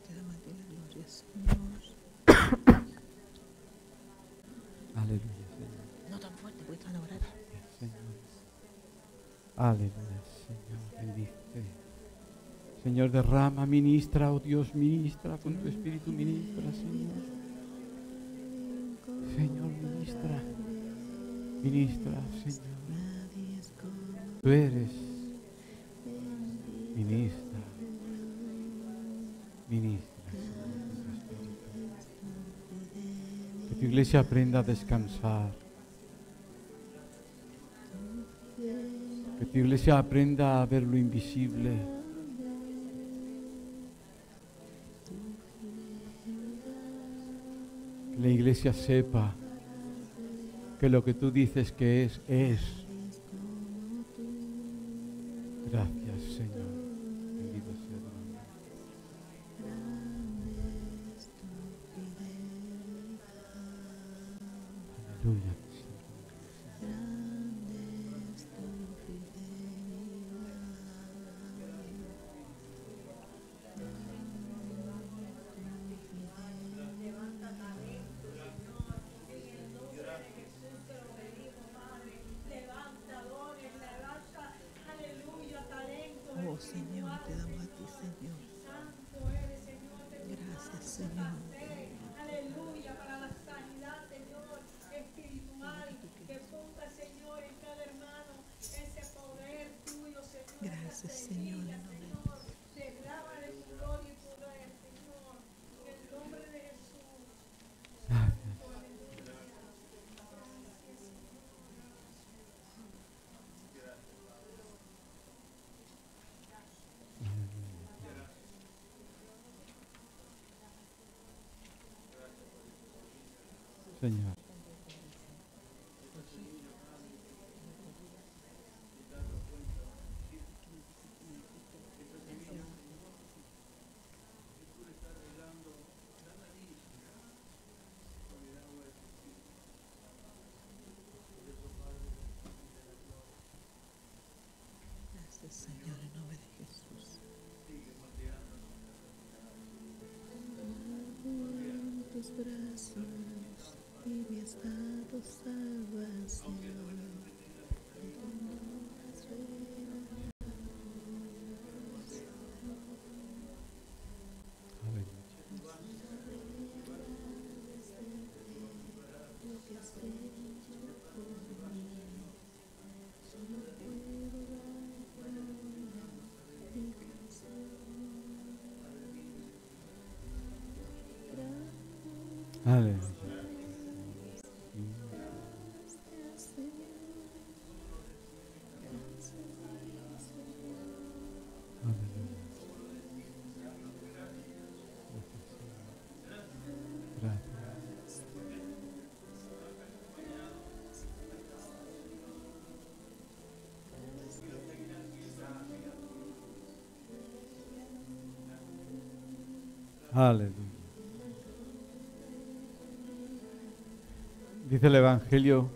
Te damos a ti la gloria, Señor. Aleluya, Señor. No tan fuerte, porque están a orar. Señor. Aleluya, Señor. Bendice. Señor, derrama, ministra, oh Dios, ministra, con tu Espíritu ministra, Señor. Señor, ministra. Ministra, Señor. Tú eres ministra. Ministra, Señor, con tu Espíritu. Que tu iglesia aprenda a descansar. Que tu iglesia aprenda a ver lo invisible. Que la iglesia sepa que lo que tú dices que es, es. Gracias, Señor. Bendito sea tu nombre. Aleluya. Oh Señor, te damos a ti, Señor. Gracias, Señor. Aleluya, para la sanidad, Señor, espiritual, que ponga, Señor, en cada hermano ese poder tuyo, Señor. Gracias, Señor. Señor, derrama de tu gloria y poder, Señor, en el nombre de Jesús. Señor. Señor, en nombre de Jesús. En tus brazos y me has dado salvación. Aleluya. Gracias. Aleluya. Dice el Evangelio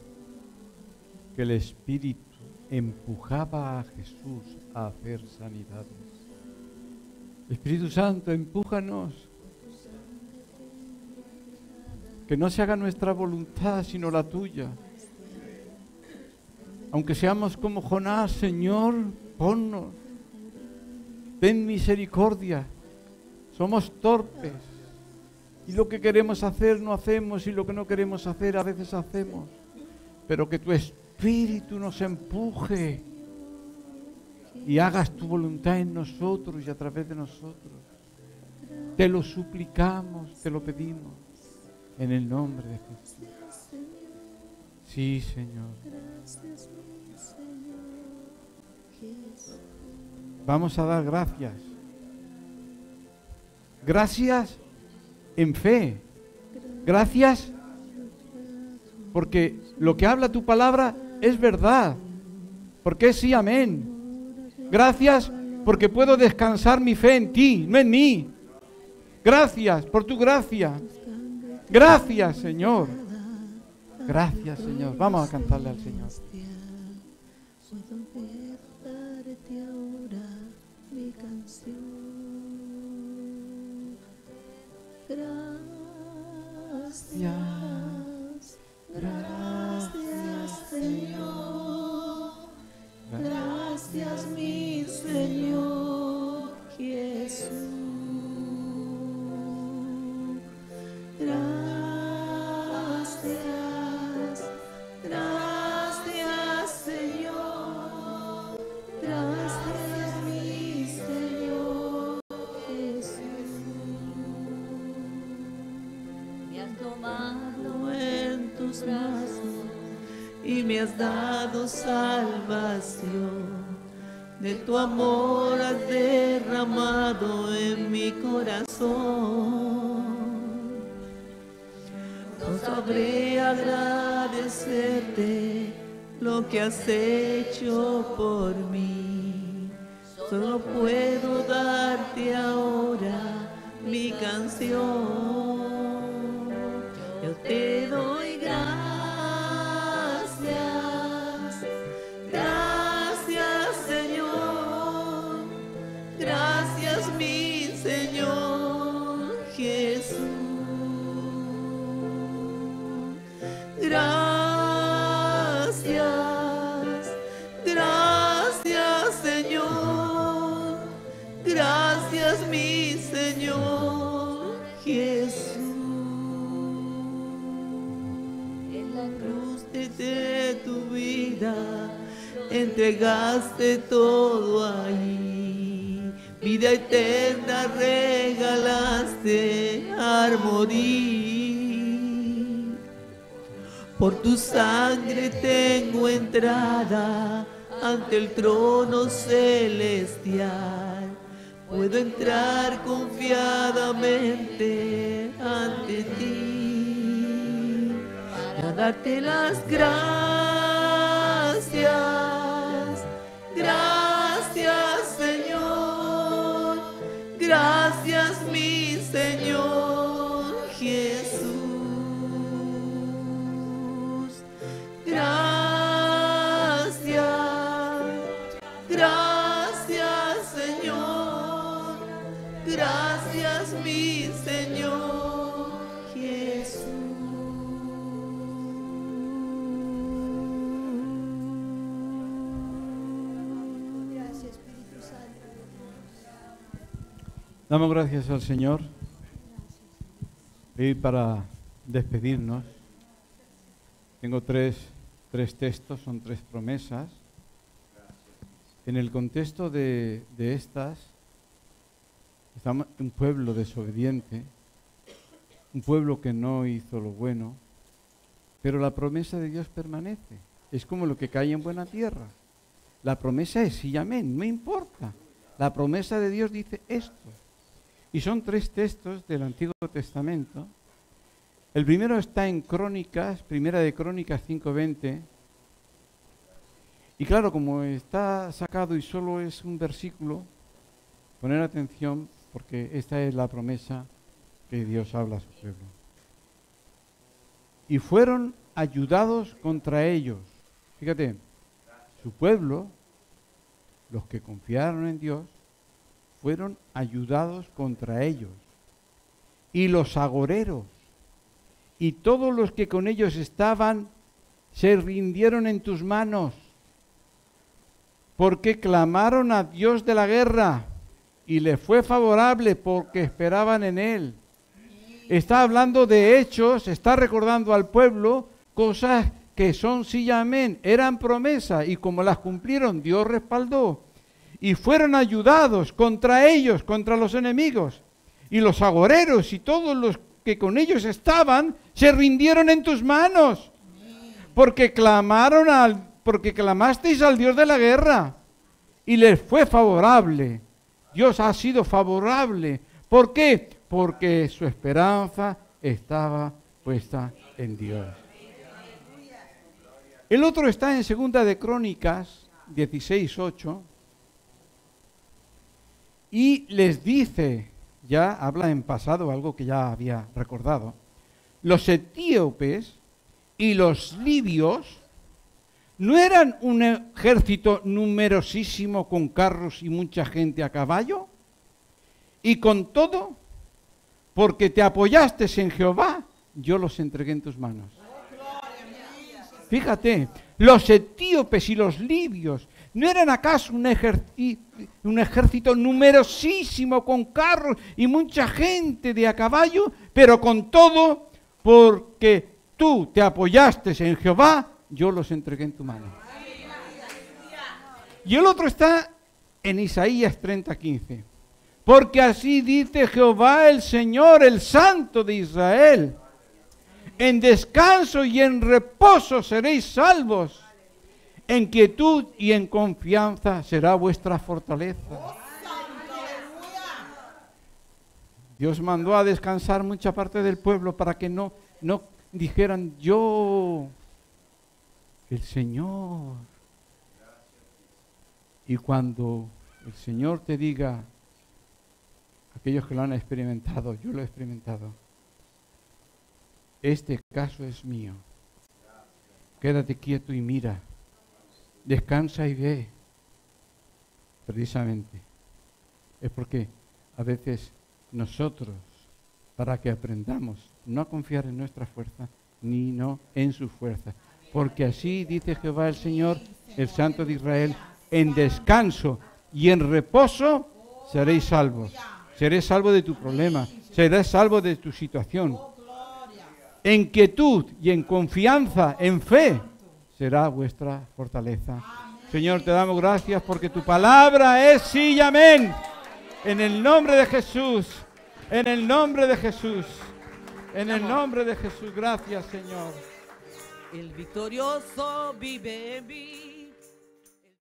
que el Espíritu empujaba a Jesús a hacer sanidades. Espíritu Santo, empújanos. Que no se haga nuestra voluntad, sino la tuya. Aunque seamos como Jonás, Señor, ponnos. Ten misericordia. Somos torpes. Y lo que queremos hacer no hacemos, y lo que no queremos hacer a veces hacemos. Pero que tu Espíritu nos empuje y hagas tu voluntad en nosotros y a través de nosotros. Te lo suplicamos, te lo pedimos, en el nombre de Jesús. Sí, Señor. Vamos a dar gracias. Gracias en fe. Gracias porque lo que habla tu palabra es verdad. Porque es sí, amén. Gracias porque puedo descansar mi fe en ti, no en mí. Gracias por tu gracia. Gracias, Señor. Gracias, Señor. Vamos a cantarle al Señor. Puedo darte ahora mi canción. Gracias, gracias, Señor. Gracias, mi Señor Jesús. Gracias, gracias, Señor. Gracias, mi Señor Jesús. Me has tomado En tus brazos y me has dado salvación. De tu amor has derramado en mi corazón. No sabré agradecerte lo que has hecho por mí. Solo puedo darte ahora mi canción. Yo te doy gracias, gracias, Señor. Gracias, mi Señor Jesús. Gracias, gracias, Señor. Gracias, mi Señor Jesús. En la cruz de tu vida entregaste todo ahí. Vida eterna regalaste al morir. Por tu sangre tengo entrada ante el trono celestial. Puedo entrar confiadamente ante ti, a darte las gracias. Gracias, Señor. Gracias, mi Señor Jesús. Gracias, gracias, Gracias, mi Señor Jesús. Gracias, Espíritu Santo. Damos gracias al Señor. Y para despedirnos, tengo tres textos, son 3 promesas. En el contexto de estas, estamos un pueblo desobediente, un pueblo que no hizo lo bueno, pero la promesa de Dios permanece. Es como lo que cae en buena tierra. La promesa es sí y amén, no importa. La promesa de Dios dice esto. Y son 3 textos del Antiguo Testamento. El primero está en Crónicas, Primera de Crónicas 5:20. Y claro, como está sacado y solo es un versículo, poner atención porque esta es la promesa que Dios habla a su pueblo. Y fueron ayudados contra ellos. Fíjate, su pueblo, los que confiaron en Dios, fueron ayudados contra ellos. Y los agoreros y todos los que con ellos estaban se rindieron en tus manos, porque clamaron a Dios de la guerra y le fue favorable porque esperaban en Él. Está hablando de hechos, está recordando al pueblo cosas que son sí y amén, eran promesas y como las cumplieron, Dios respaldó. Y fueron ayudados contra ellos, contra los enemigos. Y los agoreros y todos los que con ellos estaban se rindieron en tus manos, porque clamasteis al Dios de la guerra y les fue favorable. Dios ha sido favorable. ¿Por qué? Porque su esperanza estaba puesta en Dios. El otro está en Segunda de Crónicas 16:8 y les dice, ya habla en pasado, algo que ya había recordado, los etíopes y los libios no eran un ejército numerosísimo con carros y mucha gente a caballo, y con todo, porque te apoyaste en Jehová, yo los entregué en tus manos. Fíjate, los etíopes y los libios ¿no eran acaso un ejército numerosísimo con carros y mucha gente de a caballo? Pero con todo, porque tú te apoyaste en Jehová, yo los entregué en tu mano. Y el otro está en Isaías 30:15. Porque así dice Jehová el Señor, el Santo de Israel: en descanso y en reposo seréis salvos. En quietud y en confianza será vuestra fortaleza. Dios mandó a descansar mucha parte del pueblo para que no dijeran yo, el Señor. Y cuando el Señor te diga, aquellos que lo han experimentado, yo lo he experimentado, este caso es mío. Quédate quieto y mira. Descansa y ve. Precisamente. Es porque a veces nosotros, para que aprendamos no a confiar en nuestra fuerza, ni no en su fuerza. Porque así dice Jehová el Señor, el Santo de Israel: en descanso y en reposo seréis salvos. Serás salvo de tu problema, serás salvo de tu situación. En quietud y en confianza, en fe, será vuestra fortaleza. Señor, te damos gracias porque tu palabra es sí y amén. En el nombre de Jesús, en el nombre de Jesús, en el nombre de Jesús. Gracias, Señor. El victorioso vive en mí.